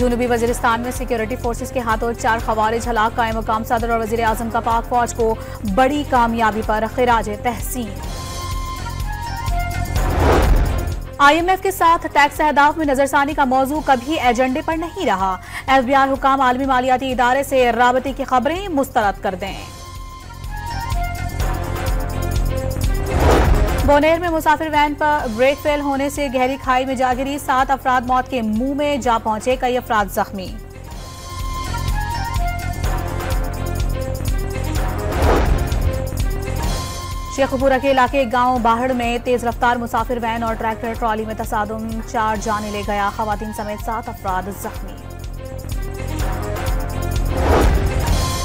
जनूबी वजीरिस्तान में security forces के हाथों 4 खवारिज हलाक। कायम मुकाम सदर और वजीर आजम का पाक फौज को बड़ी कामयाबी पर खिराज तहसीन। IMF के साथ टैक्स अहदाफ में नजरसानी का मौजू कभी एजेंडे पर नहीं रहा। FBI हुकाम आलमी मालियाती इदारे से राबते की खबरें मुस्तरद कर दें। बोनेर में मुसाफिर वैन पर ब्रेक फेल होने से गहरी खाई में जा गिरी। 7 अफराद मौत के मुंह में जा पहुंचे, कई अफराद जख्मी। शेखपुरा के इलाके गांव बाहड़ में तेज रफ्तार मुसाफिर वैन और ट्रैक्टर ट्रॉली में तसादुम, 4 जाने ले गया। खवातीन समेत 7 अफराद जख्मी।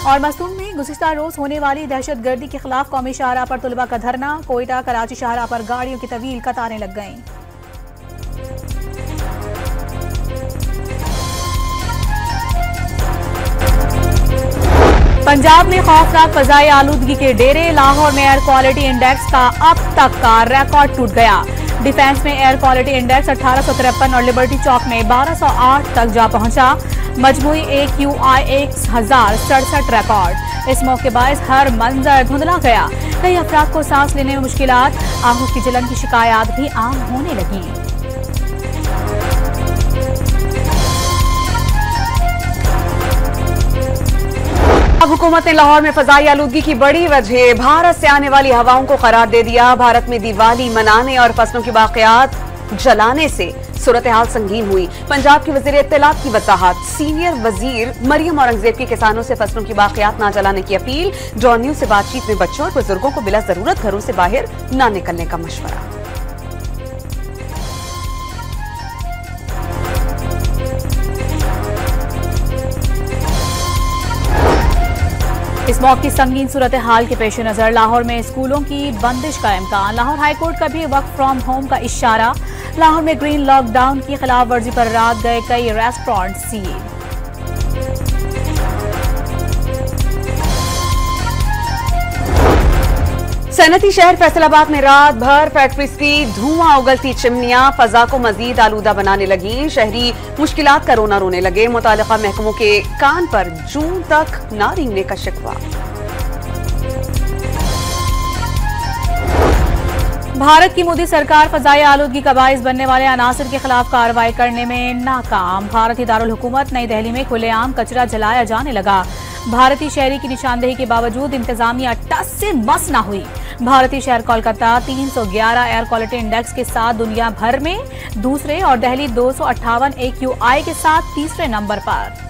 और मस्तूम में गुज़िश्ता रोज होने वाली दहशतगर्दी के खिलाफ कौमी शाहराह पर तुलबा का धरना। कोयटा कराची शाहराह पर गाड़ियों की तवील कतारें लग गईं। पंजाब में खौफनाक फजाई आलूदगी के डेरे। लाहौर में एयर क्वालिटी इंडेक्स का अब तक का रिकॉर्ड टूट गया। डिफेंस में एयर क्वालिटी इंडेक्स 1853 और लिबर्टी चौक में 1208 तक जा पहुंचा। मजमूई AQI 1067 रिकॉर्ड। इस मौके बायस हर मंजर धुंधला गया। कई अफराद को सांस लेने में मुश्किलात, आंखों की जलन की शिकायत भी आम होने लगी। अब हुकूमत ने लाहौर में फजाई आलूदगी की बड़ी वजह भारत से आने वाली हवाओं को करार दे दिया। भारत में दिवाली मनाने और फसलों की बाक़ियात जलाने से सूरत हाल संगीन हुई। पंजाब की वज़ीर इत्तलात की वजाहत। सीनियर वजीर मरियम औरंगजेब की किसानों से फसलों की बाक़ियात न जलाने की अपील। जॉन न्यूज़ से बातचीत में बच्चों और बुजुर्गों को बिला जरूरत घरों से बाहर न निकलने का मशवरा। इस मौके की संगीन सूरत हाल के पेश नजर लाहौर में स्कूलों की बंदिश का इम्कान। लाहौर हाईकोर्ट का भी वर्क फ्रॉम होम का इशारा। लाहौर में ग्रीन लॉकडाउन की खिलाफ वर्जी पर रात गए कई रेस्टोरेंट सील। सनती शहर फैसलाबाद में रात भर फैक्ट्रीज की धुआं उगलती चिमनियां फजा को मजीद आलूदा बनाने लगी। शहरी मुश्किलात का रोना रोने लगे। मुतालिका महकमों के कान पर जून तक न रेंगने का शिकवा। भारत की मोदी सरकार फजाई आलूदगी का बाइस बनने वाले अनासर के खिलाफ कार्रवाई करने में नाकाम। भारतीय दारुल हुकूमत नई दिल्ली में खुलेआम कचरा जलाया जाने लगा। भारतीय शहरी की निशानदेही के बावजूद इंतजामिया टस से मस न हुई। भारतीय शहर कोलकाता 311 एयर क्वालिटी इंडेक्स के साथ दुनिया भर में दूसरे और दिल्ली 258 AQI के साथ तीसरे नंबर पर।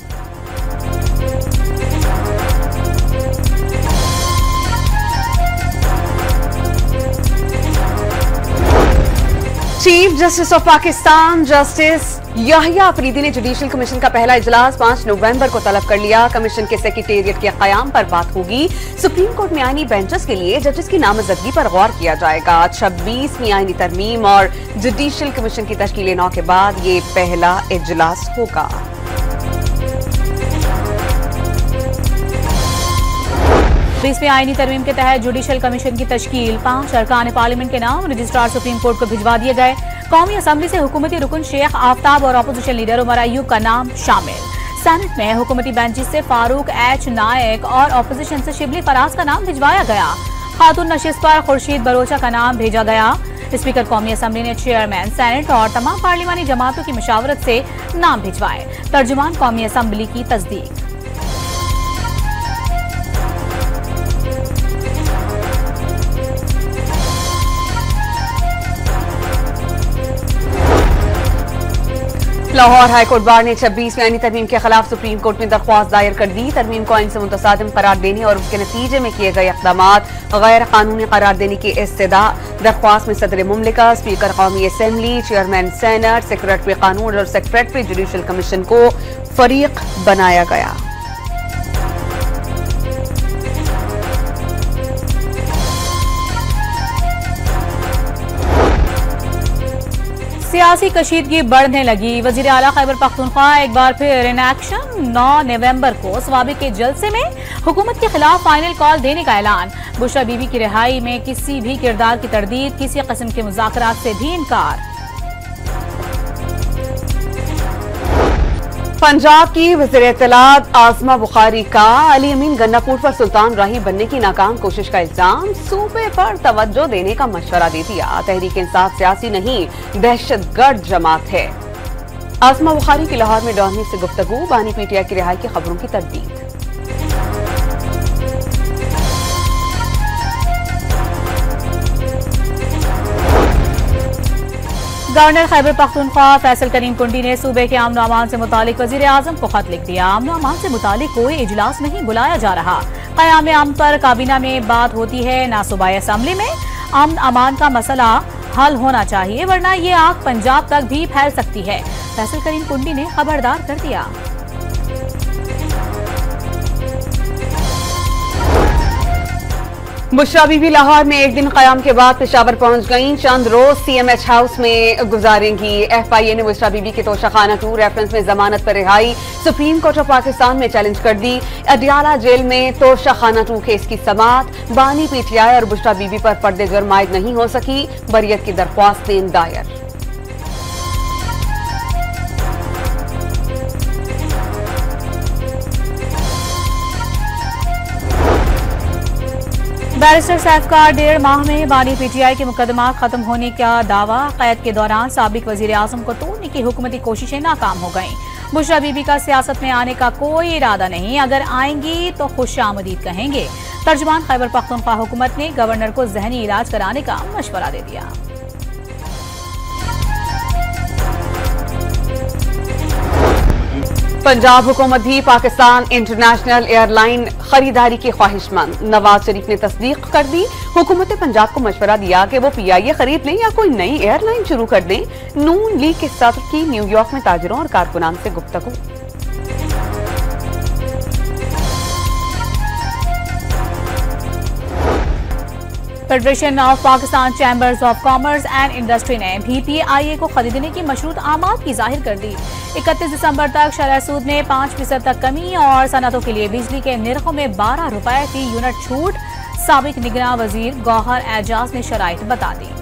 Chief justice of Pakistan justice Yahya Afridi ने जुडिशल कमीशन का पहला इजलास 5 नवंबर को तलब कर लिया। कमीशन के सेक्रेटेरिएट के क़याम पर बात होगी। सुप्रीम कोर्ट में आईनी बेंचेस के लिए जजेस की नामजदगी पर गौर किया जाएगा। 26वीं आईनी तरमीम और जुडिशल कमीशन की तश्कील 9 के बाद ये पहला इजलास होगा। बीसवीं आईनी तरमीम के तहत जुडिशल कमीशन की तश्कील। 5 अरकान पार्लियामेंट के नाम रजिस्ट्रार सुप्रीम कोर्ट को भिजवा दिए गए। कौमी असम्बली से हुकूमती रुकन शेख आफ्ताब और अपोजिशन लीडर उमर अयूब का नाम शामिल। सेनेट में हुकूमती बेंचेस से फारूक H नायक और अपोजिशन से शिबली फराज का नाम भिजवाया गया। खातून नशिस्त पर खुर्शीद बलोचा का नाम भेजा गया। स्पीकर कौमी असम्बली ने चेयरमैन सेनेट और तमाम पार्लिमानी जमातों की मशावरत से नाम भिजवाए। तर्जुमान कौमी असम्बली की तस्दीक। लाहौर हाईकोर्ट बार ने 26वीं आईनी तरमीम के खिलाफ सुप्रीम कोर्ट में दरख्वास्त दायर कर दी। तरमीम को आइन से मुतसादिम करार देने और उसके नतीजे में किए गए इक़दामात गैर कानूनी करार देने की इस्तदा। दरख्वास्त में सदर मुमलिका, स्पीकर कौमी असम्बली, चेयरमैन सेनेट, सेक्रेटरी कानून और सेक्रेटरी जुडिशल कमीशन को फरीक बनाया गया। सियासी कशीदगी बढ़ने लगी। वजीर आला खैबर पख्तूनख्वा एक बार फिर इन एक्शन। 9 नवंबर को स्वाबी के जलसे में हुकूमत के खिलाफ फाइनल कॉल देने का ऐलान। बुशरा बीबी की रिहाई में किसी भी किरदार की तरदीद, किसी किस्म के मुज़ाकरात से भी इनकार। पंजाब की वज़ीर इत्तलात आज़मा बुखारी का अली अमीन गन्नापुर पर सुल्तान राही बनने की नाकाम कोशिश का इल्जाम, सूबे पर तवज्जो देने का मशवरा दे दिया। तहरीक इंसाफ सियासी नहीं दहशतगर्द जमात है। आज़मा बुखारी की लाहौर में डॉनी से गुफ्तगू, बानी पीटीआई की रिहाई की खबरों की तरदीद। गवर्नर खैबर पख्तूनख्वा फैसल करीम कुंडी ने सूबे के अमन अमान से मुतालिक वजीर आजम को खत लिख दिया। अमन अमान से मुतालिक कोई इजलास नहीं बुलाया जा रहा। क़याम अमन पर काबीना में बात होती है, ना सूबाई असम्बली में। अमन अमान का मसला हल होना चाहिए, वरना ये आग पंजाब तक भी फैल सकती है। फैसल करीम कुंडी ने खबरदार कर दिया। बुशरा बीबी लाहौर में एक दिन क़याम के बाद पेशावर पहुंच गईं। चंद रोज CMH हाउस में गुजारेंगी। FIA ने बुशरा बीबी के तोशाखाना 2 रेफरेंस में जमानत पर रिहाई सुप्रीम कोर्ट ऑफ पाकिस्तान में चैलेंज कर दी। अडियाला जेल में तोशाखाना 2 केस की समाअत। बानी PTI और बुशरा बीबी पर पर्दे जुर्म आयद नहीं हो सकी। बरियत की दरख्वास्त दायर। बैरिस्टर सैफ का 1.5 माह में बानी PTI के मुकदमा खत्म होने का दावा। कैद के दौरान साबिक वजीर आजम को तोड़ने की हुकूमती कोशिशें नाकाम हो गईं। बुशरा बीबी का सियासत में आने का कोई इरादा नहीं, अगर आएंगी तो खुशामदीद कहेंगे। तर्जुमान खैबर पख्तूनख्वा हुकूमत ने गवर्नर को जहनी इलाज कराने का मशवरा दे दिया। पंजाब हुकूमत भी पाकिस्तान इंटरनेशनल एयरलाइन खरीदारी की ख्वाहिशमंद। नवाज शरीफ ने तस्दीक कर दी। हुकूमत पंजाब को मशवरा दिया कि वो PIA खरीद लें या कोई नई एयरलाइन शुरू कर दें। नून लीग के सदर की न्यूयॉर्क में ताजरों और कारकुनान से गुफ्तगू। Federation of Pakistan chambers of commerce and industry ने भी PIA को खरीदने की मशरूत आमाद की जाहिर कर दी। 31 दिसंबर तक शरह सूद में 5% तक कमी और सनतों के लिए बिजली के निर्खों में 12 रुपए फी यूनिट छूट। साबिक निगरां वजीर गौहर एजाज ने शराइत बता दी।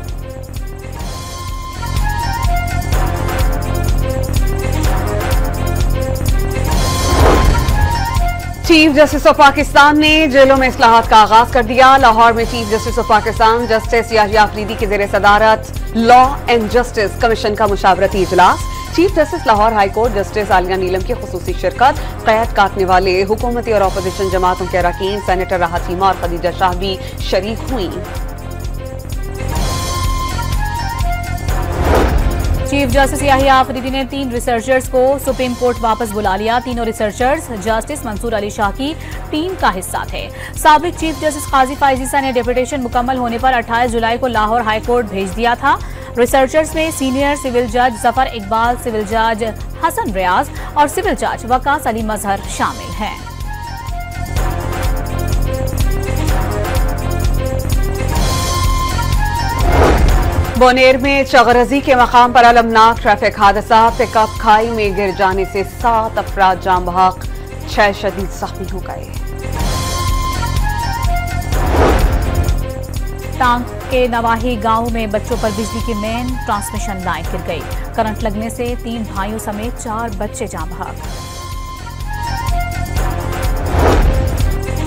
चीफ जस्टिस ऑफ पाकिस्तान ने जेलों में इस्लाहात का आगाज कर दिया। लाहौर में chief justice of Pakistan justice Yahya Afridi की ज़ेर सदारत लॉ एंड जस्टिस कमीशन का मुशावरती इजलास। Chief justice Lahore high court justice Aliya Neelam की खुसूसी शिरकत। कैद काटने वाले हुकूमती और अपोजिशन जमातों के अरकान सेनेटर राहत चीमा और खदीजा शाह भी शरीक हुई। चीफ जस्टिस याहिया अफरीदी ने 3 रिसर्चर्स को सुप्रीम कोर्ट वापस बुला लिया। तीनों रिसर्चर्स जस्टिस मंसूर अली शाह की टीम का हिस्सा थे। साबिक चीफ जस्टिस काजी फाइजीसा ने डेपुटेशन मुकम्मल होने पर 28 जुलाई को लाहौर हाई कोर्ट भेज दिया था। रिसर्चर्स में सीनियर सिविल जज जफर इकबाल, सिविल जज हसन रियाज और सिविल जज वकास अली मजहर शामिल हैं। बोनेर में चगरजी के मकाम पर अलमनाक ट्रैफिक हादसा। पिकअप खाई में गिर जाने से 7 अफराद जान बहक, 6 शदीद जख्मी हो गए। टांग के नवाही गांव में बच्चों पर बिजली की मेन ट्रांसमिशन लाइन गिर गई। करंट लगने से 3 भाइयों समेत 4 बच्चे जान बहक।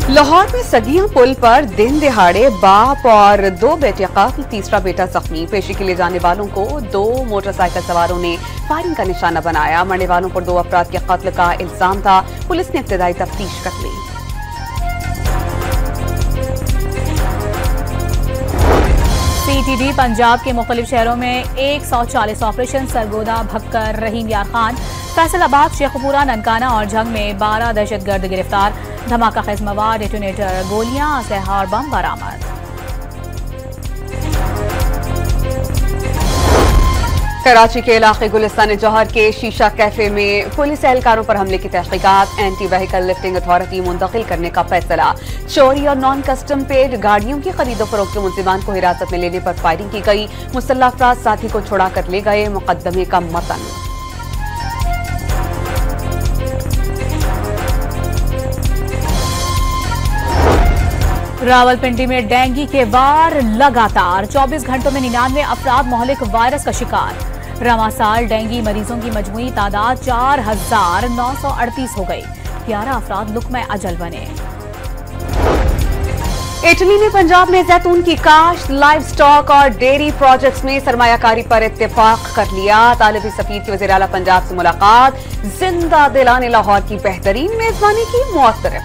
लाहौर में सगिया पुल पर दिन दिहाड़े बाप और 2 बेटे कत्ल, तीसरा बेटा जख्मी। पेशी के लिए जाने वालों को 2 मोटरसाइकिल सवारों ने फायरिंग का निशाना बनाया। मरने वालों पर 2 अफराद के कत्ल का इल्जाम था। पुलिस ने इब्तदाई तफ्तीश कर ली। CTD पंजाब के मुख्तलिफ शहरों में 140 ऑपरेशन सरगोदा, भक्कर, रहीम यार खान, फैसलाबाद, शेखपुरा, ननकाना और झंग में 12 दहशतगर्द गिरफ्तार। धमाका खेज मवाद, डेटोनेटर, गोलियां, असलहा और बम बरामद। कराची के इलाके गुलिस्तान जौहर के शीशा कैफे में पुलिस एहलकारों पर हमले की तहकीकात। एंटी व्हीकल लिफ्टिंग अथॉरिटी मुंतकिल करने का फैसला। चोरी और नॉन कस्टम पेड गाड़ियों की खरीदो फरोख्त के मुलजिमान को हिरासत में लेने पर फायरिंग की गई। मुसल्लह अफराद साथी को छुड़ा कर ले गए। मुकदमे का मतन। रावलपिंडी में डेंगू के वार लगातार। 24 घंटों में 99 अफराद मोहलिक वायरस का शिकार। रवासाल डेंगू मरीजों की मजमूई तादाद 4,938 हो गई। 11 अफराद लुक़्मा अजल बने। इटली ने पंजाब में जैतून की काश्त, लाइव स्टॉक और डेयरी प्रोजेक्ट्स में सरमायाकारी पर इत्तेफाक कर लिया। तालिबी सफीर की वज़ीर आला पंजाब से मुलाकात, जिंदा दिलाने लाहौर की बेहतरीन मेजबानी की मुअत्तरफ।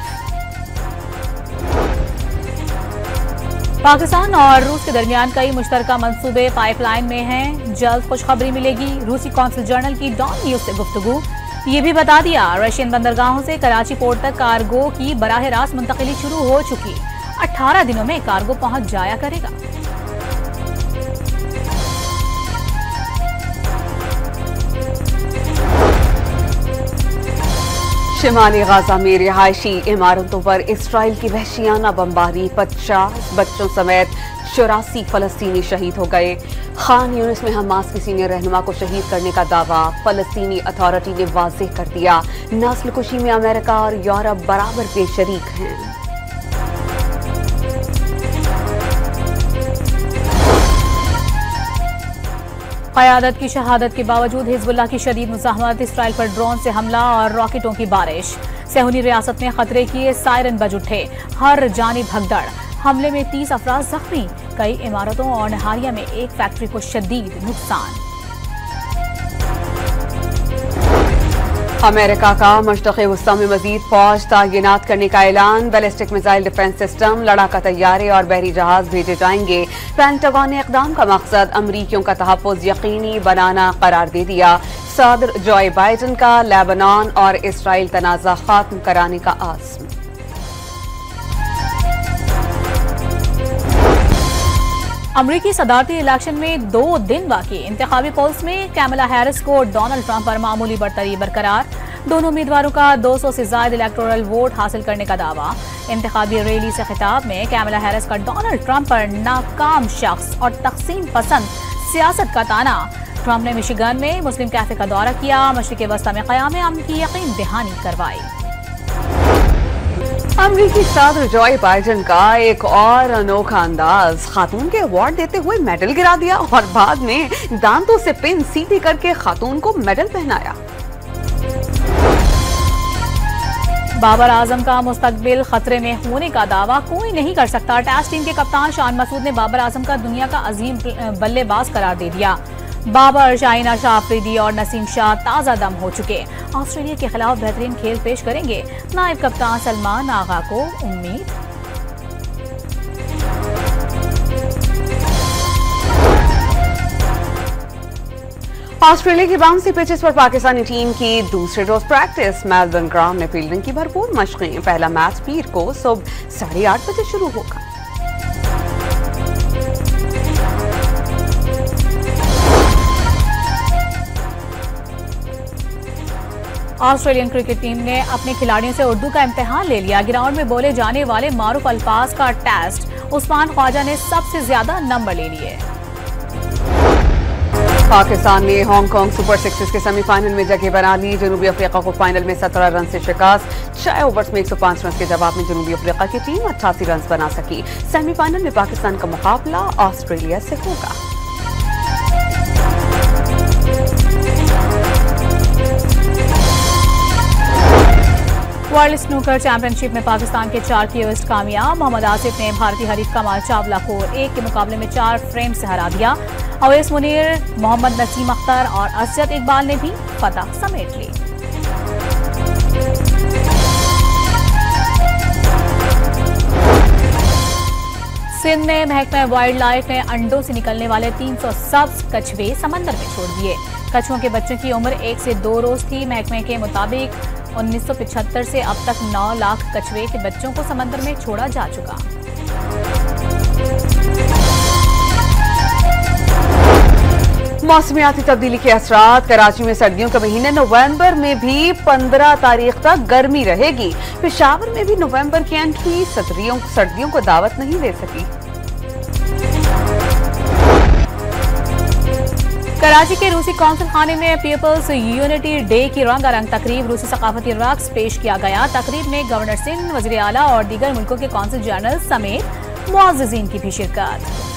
पाकिस्तान और रूस के दरमियान कई मुश्तरका मंसूबे पाइपलाइन में हैं। जल्द खुशखबरी मिलेगी। रूसी कौंसल जनरल की डॉन न्यूज से गुफ्तगू। ये भी बता दिया रशियन बंदरगाहों से कराची पोर्ट तक कार्गो की बराह रास्त मुंतकिली शुरू हो चुकी। 18 दिनों में कार्गो पहुंच जाया करेगा। शिमाली गाजा में रिहायशी इमारतों पर इसराइल की वहशियाना बमबारी, 50 बच्चों समेत 84 फलस्तीनी शहीद हो गए। खान यूनिस में हमास की सीनियर रहनुमा को शहीद करने का दावा। फलस्तीनी अथॉरिटी ने वाज़ेह कर दिया, नस्लकुशी में अमेरिका और यूरोप बराबर के शरीक हैं। क़यादत की शहादत के बावजूद हिजबुल्लाह की शदीद मुज़ाहमत, इसराइल पर ड्रोन से हमला और रॉकेटों की बारिश। सेहूनी रियासत में खतरे की सायरन बज उठे, हर जानिब भगदड़। हमले में 30 अफराद जख्मी। कई इमारतों और नहारिया में एक फैक्ट्री को शदीद नुकसान। अमेरिका का मशरक़ वस्ता में मजीद फौज तैनात करने का ऐलान। बैलिस्टिक मिसाइल डिफेंस सिस्टम, लड़ाका तैयारे और बहरी जहाज भेजे जाएंगे। पेंटागन ने इक़दाम का मकसद अमरीकियों का तहफ़्फ़ुज़ यकीनी बनाना करार दे दिया। सदर जो बाइडन का लेबनान और इसराइल तनाज़ा ख़त्म कराने का आज़्म। अमरीकी सदारती इलेक्शन में 2 दिन बाकी। इंतखाबी पोल्स में कैमला हैरिस को डोनाल्ड ट्रंप पर मामूली बढ़तरी बरकरार। दोनों उम्मीदवारों का 200 से ज्यादा इलेक्टोरल वोट हासिल करने का दावा। इंतखाबी रैली से खिताब में कैमला हैरिस का डोनाल्ड ट्रंप पर नाकाम शख्स और तकसीम पसंद सियासत का ताना। ट्रंप ने मिशिगन में मुस्लिम कैफे का दौरा किया। मशरिक़ वस्ता में क़याम अमन की यकीन दहानी करवाई। अमरीकी सदर जो बाइडन का एक और अनोखा अंदाज, खातून के अवार्ड देते हुए मेडल गिरा दिया और बाद में दांतों से पिन सीधी करके खातून को मेडल पहनाया। बाबर आजम का मुस्तकबिल खतरे में होने का दावा कोई नहीं कर सकता। टेस्ट टीम के कप्तान शान मसूद ने बाबर आजम का दुनिया का अजीम बल्लेबाज करार दे दिया। बाबर, शाहिना शाह अफरीदी और नसीम शाह ताज़ा दम हो चुके। ऑस्ट्रेलिया के खिलाफ बेहतरीन खेल पेश करेंगे। नायब कप्तान सलमान आगा को उम्मीद। ऑस्ट्रेलिया की बाउंसी पिचेस पर पाकिस्तानी टीम की दूसरे रोज प्रैक्टिस। मेलबर्न ग्राउंड में फील्डिंग की भरपूर मशकें। पहला मैच पीर को सुबह 8:30 बजे शुरू होगा। ऑस्ट्रेलियन क्रिकेट टीम ने अपने खिलाड़ियों से उर्दू का इम्तिहान ले लिया। ग्राउंड में बोले जाने वाले मारूफ अल्फाज का टेस्ट उस्मान ख्वाजा ने सबसे ज्यादा नंबर ले लिए। पाकिस्तान ने हांगकांग सुपर सिक्सेस के सेमीफाइनल में जगह बना ली। जनूबी अफ्रीका को फाइनल में 17 रन से शिकस्त। 6 ओवर्स में 105 रन के जवाब में जनूबी अफ्रीका की टीम 88 रन बना सकी। सेमीफाइनल में पाकिस्तान का मुकाबला ऑस्ट्रेलिया से होगा। वर्ल्ड स्नूकर चैंपियनशिप में पाकिस्तान के 4 कियोस्ट कामयाब। मोहम्मद आसिफ ने भारतीय हरीफ कमाल चावला को 1 के मुकाबले में 4 फ्रेम से हरा दिया। अवैस मुनीर, मोहम्मद नसीम अख्तर और असद इकबाल ने भी फतह समेट ली। सिंध में महकमा वाइल्ड लाइफ ने अंडों से निकलने वाले 300 सब्ज कछुए समंदर में छोड़ दिए। कछुओं के बच्चों की उम्र 1 से 2 रोज थी। महकमे के मुताबिक 1975 से अब तक 9 लाख कछुए के बच्चों को समंदर में छोड़ा जा चुका। मौसमियाती तब्दीली के असरात। कराची में सर्दियों के महीने नवंबर में भी 15 तारीख तक गर्मी रहेगी। पेशावर में भी नवंबर की एंट्री सर्दियों को दावत नहीं दे सकी। कराची के रूसी कौंसल खाने में पीपल्स यूनिटी डे की रंगारंग तकरीब, रूसी सकाफती रक्स पेश किया गया। तकरीब में गवर्नर सिंध, वज़ीर आला और दीगर मुल्कों के कौंसल जनरल समेत मुअज़्ज़िज़ीन की भी शिरकत।